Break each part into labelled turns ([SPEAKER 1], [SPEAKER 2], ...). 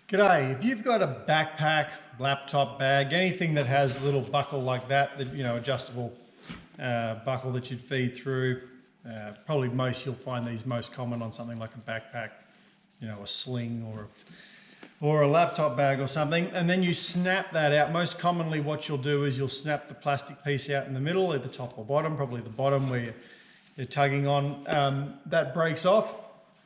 [SPEAKER 1] G'day, if you've got a backpack, laptop bag, anything that has a little buckle like that, adjustable buckle that you'd feed through, probably you'll find these most common on something like a backpack, a sling or a laptop bag or something, and then you snap that out. Most commonly what you'll do is you'll snap the plastic piece out in the middle, at the top or bottom, probably the bottom where you're tugging on. That breaks off.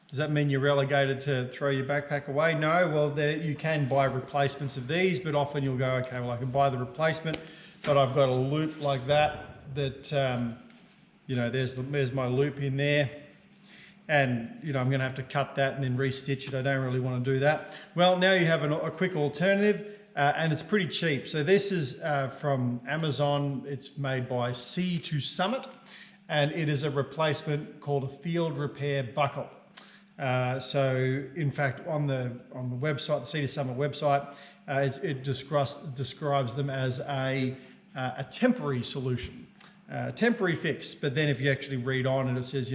[SPEAKER 1] Does that mean you're relegated to throw your backpack away? No, well, you can buy replacements of these, but often you'll go, okay, well, I can buy the replacement, but I've got a loop like that, there's my loop in there. And, I'm gonna have to cut that and then re-stitch it. I don't really wanna do that. Well, now you have a quick alternative, and it's pretty cheap. So this is from Amazon. It's made by Sea to Summit, and it is a replacement called a field repair buckle. So in fact, on the website, the Sea to Summit website, it describes them as a temporary solution, temporary fix. But then if you actually read on, and it says,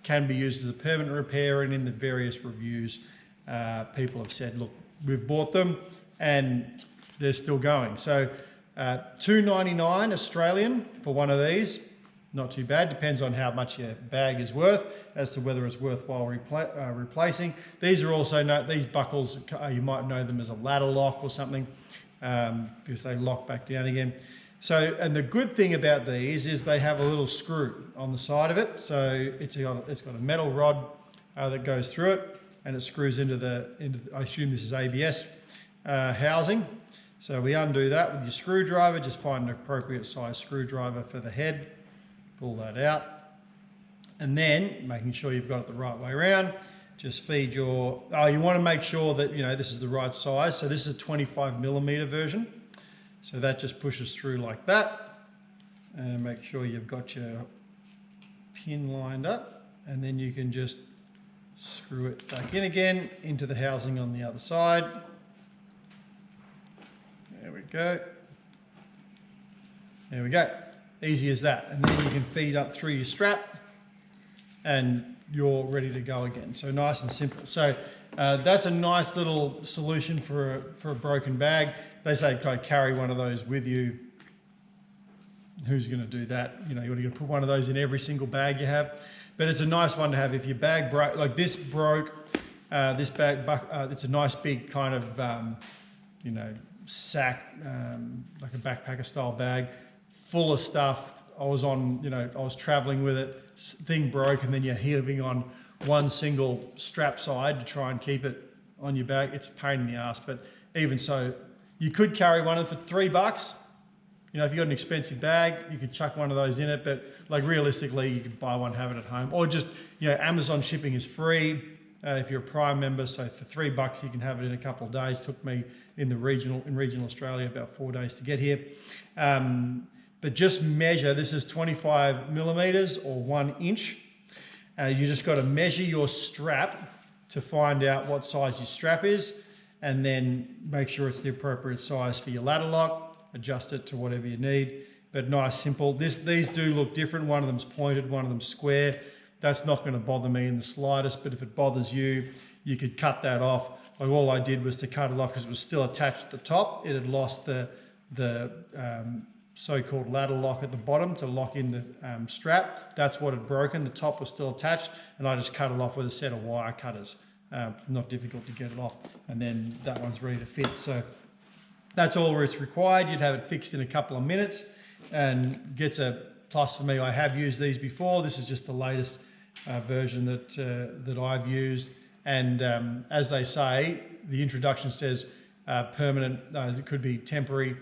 [SPEAKER 1] can be used as a permanent repair. And in the various reviews, people have said, look, we've bought them and they're still going. So $2.99 Australian for one of these. Not too bad, depends on how much your bag is worth as to whether it's worthwhile replacing. These are also, these buckles, you might know them as a ladder lock or something, because they lock back down again. So, and the good thing about these is they have a little screw on the side of it. So it's got a metal rod that goes through it, and it screws into I assume this is ABS housing. So we undo that with your screwdriver, just find an appropriate size screwdriver for the head. Pull that out, and then making sure you've got it the right way around, just feed you want to make sure that this is the right size. So this is a 25mm version, so that just pushes through like that, and make sure you've got your pin lined up, and then you can just screw it back in again into the housing on the other side. There we go. There we go. Easy as that. And then you can feed up through your strap and you're ready to go again. So nice and simple. So that's a nice little solution for a broken bag. They say carry one of those with you. Who's going to do that? You're going to put one of those in every single bag you have. But it's a nice one to have if your bag broke. Like this broke, this bag, it's a nice big kind of, sack, like a backpacker style bag. Full of stuff. I was traveling with it, thing broke, and then you're heaving on one single strap side to try and keep it on your back. It's a pain in the ass, but even so, you could carry one of them for $3. If you've got an expensive bag, you could chuck one of those in it, but like realistically, you could buy one, have it at home, or just, Amazon shipping is free if you're a Prime member. So for $3, you can have it in a couple of days. Took me in regional Australia about 4 days to get here. But just measure, this is 25mm or 1 inch. You just got to measure your strap to find out what size your strap is, and then make sure it's the appropriate size for your ladder lock. Adjust it to whatever you need, but nice, simple. These do look different. One of them's pointed, one of them's square. That's not going to bother me in the slightest, but if it bothers you, you could cut that off. Like all I did was to cut it off because it was still attached to the top. It had lost the so-called ladder lock at the bottom to lock in the strap. That's what had broken. The top was still attached, and I just cut it off with a set of wire cutters. Not difficult to get it off, and then that one's ready to fit. So that's all it's required. You'd have it fixed in a couple of minutes, and gets a plus for me. I have used these before. This is just the latest version that I've used, and as they say, the introduction says permanent. It could be temporary.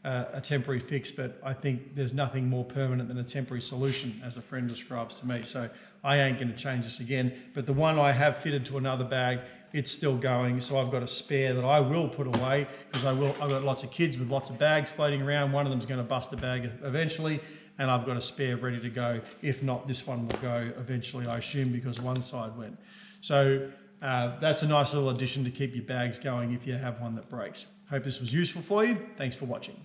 [SPEAKER 1] A temporary fix, but I think there's nothing more permanent than a temporary solution, as a friend describes to me. So I ain't going to change this again. But the one I have fitted to another bag, it's still going. So I've got a spare that I will put away, because I've got lots of kids with lots of bags floating around. One of them's going to bust a bag eventually, and I've got a spare ready to go. If not, this one will go eventually, I assume, because one side went. So that's a nice little addition to keep your bags going if you have one that breaks. Hope this was useful for you. Thanks for watching.